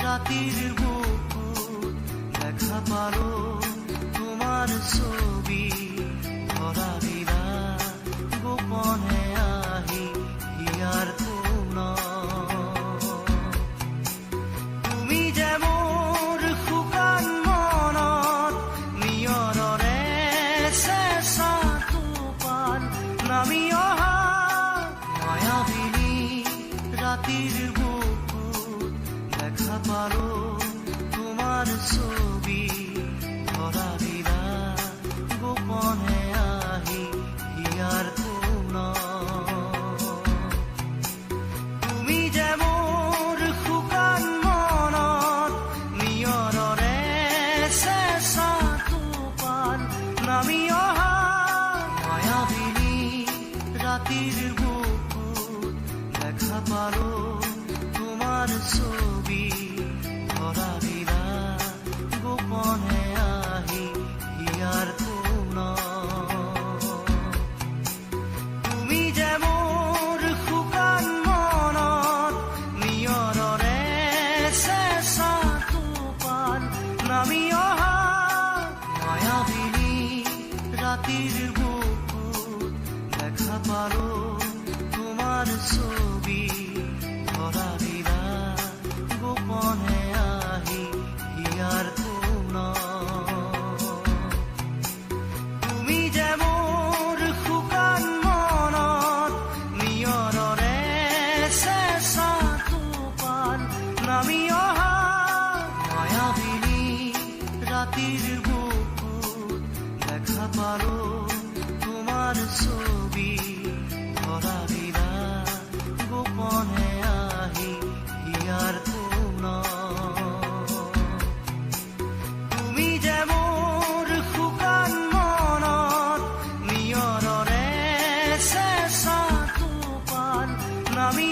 রাতির বুকুর দেখা পারো তোমার ছবি ধরা দিলা গোপনে আহি হিয়ার তুমি যে মোর শুকান মনত নিয়ৰৰে চেঁচা টোপাল নামি অহা মায়াবিনী ৰাতিৰ বুকুত দেখা পাৰো তোমার ছবি ধরা দিলা গোপনে আহি হিয়ার তুমি যে মোর শুকান মনত নিয়ৰৰে চেঁচা টোপাল নামি অহা মায়াবিনী ৰাতিৰ বুকুত দেখা পাৰো তোমার ছবি ধরা দিলা গোপনে আহি হিয়ার তুমি যে মোর শুকান মনত নিয়ৰৰে চেঁচা টোপাল নামি অহা মায়াবিনী ৰাতিৰ বুকুত দেখা পাৰো তোমার ছবি ধরা দিলা গোপনে আহি হিয়ার তুমি যে মোর শুকান মনত নিয়ৰৰে চেঁচা টোপাল নামি অহা মায়াবিনী ৰাতিৰ বুকুত দেখা পাৰো তোমার ছবি ধরা দিলা গোপনে আহি হিয়ার তুমি যে মোর শুকান মনত নিয়ৰৰে চেঁচা টোপাল নামি অহা মায়াবিনী ৰাতিৰ বুকুত দেখা পাৰো তোমার ছবি ধরা দিলা গোপনে আহি হিয়ার নামি অহা মায়াবিনী রাতির বুকুত দেখা পারো তোমার ছবি ধরা দিলা গোপনে আহি হিয়ার তুমি যে মোর শুকান মনত নিয়ৰৰে চেঁচা টোপাল নামি